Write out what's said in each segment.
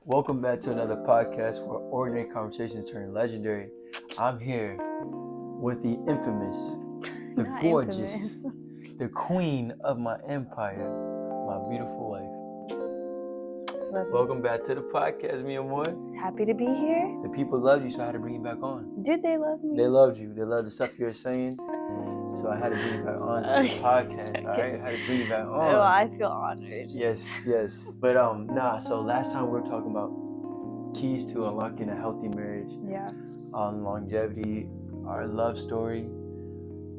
Welcome back to another podcast where ordinary conversations turn legendary. I'm here with the infamous, the Not gorgeous, infamous. the queen of my empire, my beautiful wife. Love you. Welcome back to the podcast, mi amor. Happy to be here. The people loved you, so I had to bring you back on. Did they love me? They loved you. They loved the stuff you were saying, so I had to bring you back on to the podcast. All right, I had to bring you back on. Oh, I feel honored. Yes. But so last time we were talking about keys to unlocking a healthy marriage. Yeah. Longevity, our love story,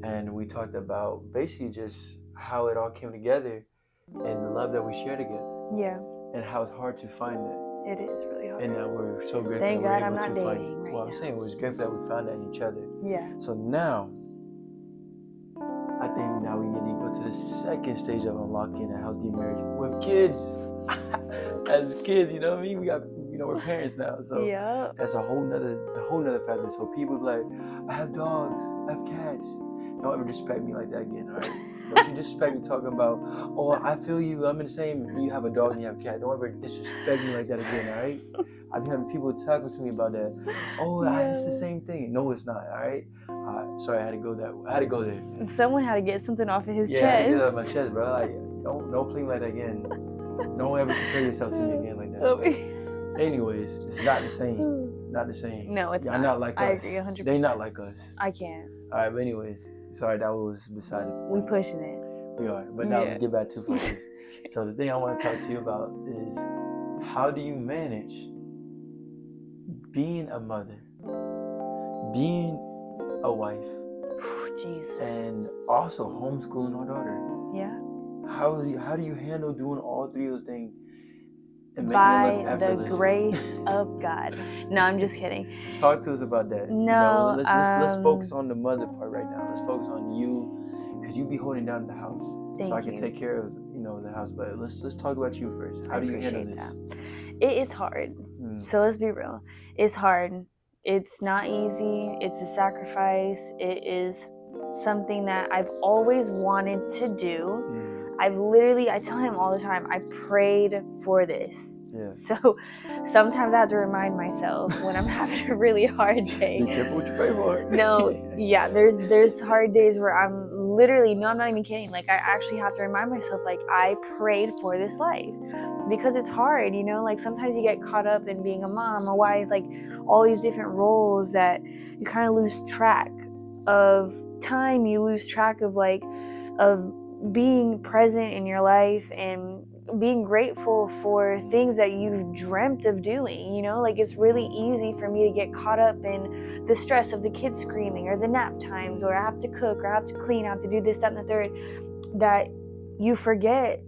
and we talked about basically just how it all came together and the love that we share together. Yeah. And how it's hard to find that. It is really hard. And now we're so grateful Thank that we're God able I'm not to find dating it. right Well, I'm now. saying it was grateful that we found that in each other. Yeah. So now, I think now we need to go to the second stage of unlocking a healthy marriage with kids. As kids, you know what I mean? We got, we're parents now, so Yeah. that's a whole nother factor. So people be like, I have dogs, I have cats. Don't ever disrespect me like that again, all right? Don't you disrespect me talking about, oh, I feel you, I'm in the same, you have a dog and you have a cat. Don't ever disrespect me like that again, all right? I've been having people talking to me about that. Oh, it's the same thing. No, it's not, all right? Sorry, I had to go there. Someone had to get something off of his Yeah, chest. I had to get it off my chest, bro. Like, don't play me like that again. Don't ever compare yourself to me again like that. Anyways, it's not the same. Not the same. No, it's Y'all not. not like I us. agree 100%. They not like us. I can't. All right, but anyways, sorry, that was beside the point. We pushing it. We are. But now let's get back to focus. So the thing I want to talk to you about is how do you manage being a mother, being a wife, Jesus. and also homeschooling our daughter? Yeah. How do you handle doing all three of those things? And By the grace of God. No, I'm just kidding. Talk to us about that. No, let's focus on the mother part right now. Let's focus on you, because you be holding down the house, so I can take care of the house. But let's talk about you first. How do you handle this? That. It is hard. So let's be real. It's hard. It's not easy. It's a sacrifice. It is something that I've always wanted to do. I tell him all the time, I prayed for this. Yeah. So sometimes I have to remind myself when I'm having a really hard day. Be careful what you pray for. No, yeah, there's hard days where I'm not even kidding. Like, I actually have to remind myself, like, I prayed for this life. Because it's hard, like sometimes you get caught up in being a mom, a wife, like all these different roles that you kind of lose track of time. You lose track of being present in your life and being grateful for things that you've dreamt of doing, like it's really easy for me to get caught up in the stress of the kids screaming or the nap times, or I have to cook, or I have to clean, I have to do this, that, and the third, that you forget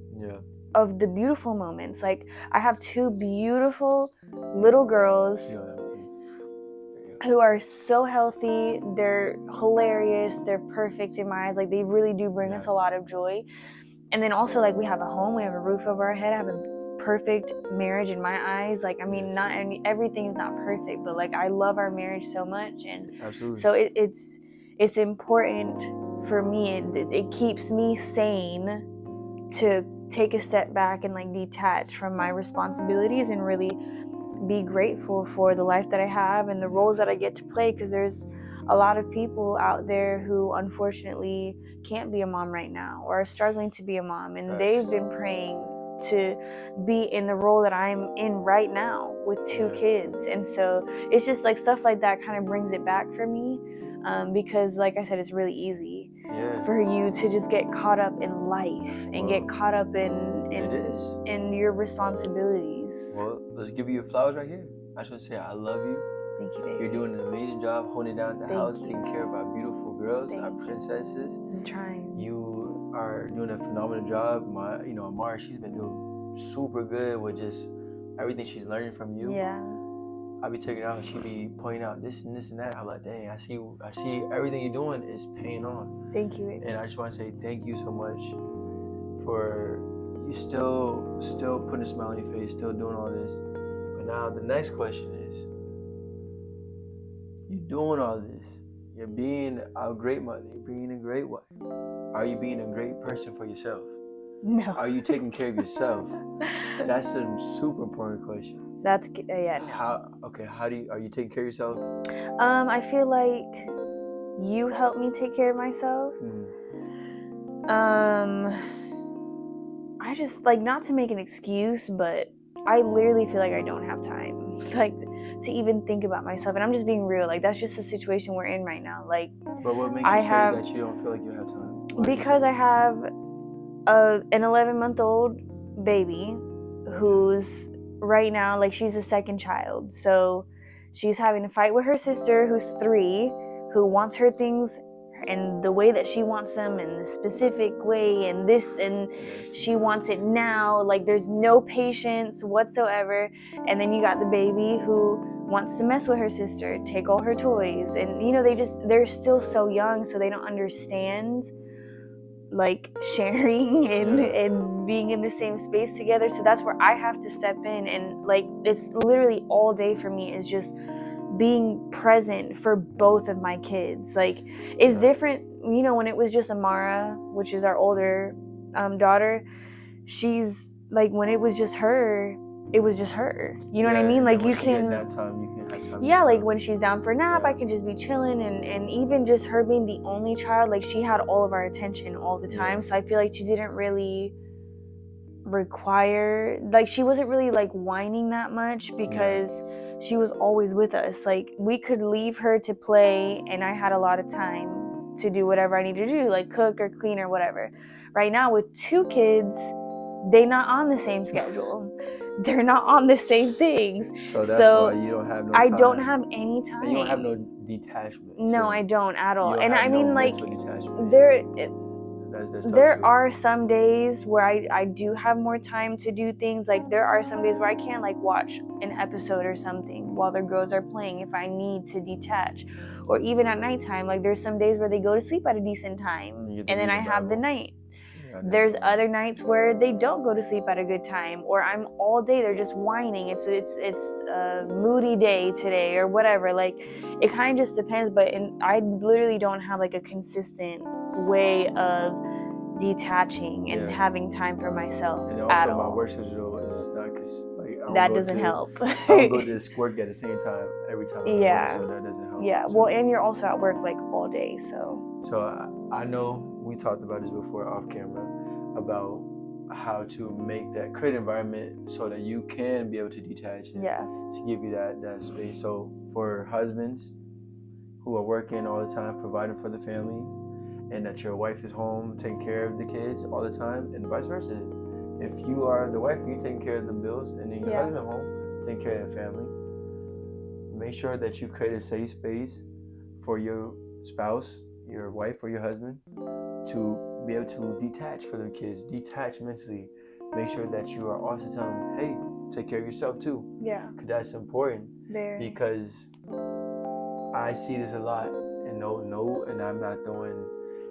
of the beautiful moments. Like, I have two beautiful little girls who are so healthy. They're hilarious. They're perfect in my eyes. Like, they really do bring us a lot of joy. And then also, like, we have a home, we have a roof over our head, I have a perfect marriage in my eyes. Like, I mean, everything's not perfect, but like, I love our marriage so much. And absolutely. So it's important for me. It keeps me sane to take a step back and like detach from my responsibilities and really be grateful for the life that I have and the roles that I get to play, because there's a lot of people out there who unfortunately can't be a mom right now or are struggling to be a mom, and they've been praying to be in the role that I'm in right now with two kids. And so it's just like stuff like that kind of brings it back for me, because like I said, it's really easy for you to just get caught up in life and get caught up in your responsibilities. Well, let's give you your flowers right here. I just want to say I love you. Thank you, baby. You're doing an amazing job holding down the house, taking care of our beautiful girls, our princesses. I'm trying. You are doing a phenomenal job. Amara, she's been doing super good with just everything she's learning from you. Yeah. I'll be taking her out and she'll be pointing out this and this and that. I'm like, dang, I see everything you're doing is paying on. Thank you, baby. And I just want to say thank you so much for you still putting a smile on your face, still doing all this. But now the next question is, you're doing all this. You're being a great mother. You're being a great wife. Are you being a great person for yourself? No. Are you taking care of yourself? That's a super important question. That's no. How are you taking care of yourself? I feel like you helped me take care of myself. I just, like, not to make an excuse, but I literally feel like I don't have time, like, to even think about myself. And I'm just being real. Like, that's just the situation we're in right now. Like, but what makes you say that you don't feel like you have time? Because I have an 11-month-old baby who's right now, like, she's a second child. So she's having to fight with her sister, who's 3, who wants her things and the way that she wants them in the specific way, and she wants it now. Like, there's no patience whatsoever. And then you got the baby who wants to mess with her sister, take all her toys, and they're still so young, so they don't understand, like, sharing and being in the same space together. So that's where I have to step in, and, like, it's literally all day for me is just being present for both of my kids. Like, it's different, when it was just Amara, which is our older daughter. She's like, when it was just her, it was just her. You know what I mean? Like, you can nap time, you can have time. Yeah, like, when she's down for a nap, I can just be chilling, and even just her being the only child, like, she had all of our attention all the time. So I feel like she didn't really require, like, she wasn't really, like, whining that much, because she was always with us. Like, we could leave her to play, and I had a lot of time to do whatever I needed to do, like cook or clean or whatever. Right now with 2 kids, they're not on the same schedule. They're not on the same things. So that's why you don't have no time. I don't have any time. And you don't have no detachment. No, I don't at all. And I mean, like, detachment. there are some days where I do have more time to do things. Like, there are some days where I can't, like, watch an episode or something while the girls are playing if I need to detach. Or even at nighttime, like, there's some days where they go to sleep at a decent time, and then I have the night. There's other nights where they don't go to sleep at a good time, or I'm all day, they're just whining. It's a moody day today or whatever. Like, it kind of just depends. But I literally don't have, like, a consistent way of detaching and having time for myself. And also, my work schedule is not, because, like, that doesn't help. I don't go to work at the same time every time. So that doesn't help. Yeah. Well, and you're also at work, like, all day, so. So I know we talked about this before off camera, about how to create an environment so that you can be able to detach and to give you that space. So for husbands who are working all the time, providing for the family, and that your wife is home taking care of the kids all the time, and vice versa. If you are the wife, you're taking care of the bills, and then your husband home taking care of the family, make sure that you create a safe space for your spouse, your wife or your husband, to be able to detach for their kids, detach mentally. Make sure that you are also telling them, hey, take care of yourself too. Yeah. Because that's important. Very. Because I see this a lot, and and I'm not throwing,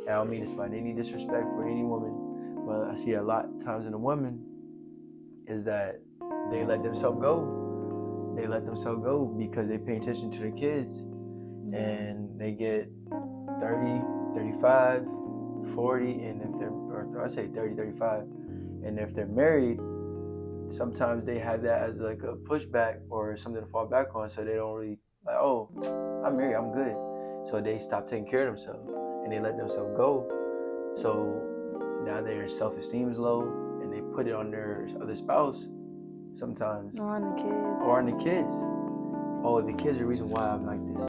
I don't mean this by any disrespect for any woman, but I see a lot of times in a woman is that they let themselves go. They let themselves go because they pay attention to their kids, and they get 30, 35, 40, and if they're, or I say 30, 35, and if they're married, sometimes they have that as like a pushback or something to fall back on, so they don't really, like, oh, I'm married, I'm good. So they stop taking care of themselves, and they let themselves go. So now their self-esteem is low, and they put it on their other spouse sometimes. Or on the kids. Oh, the kids are the reason why I'm like this.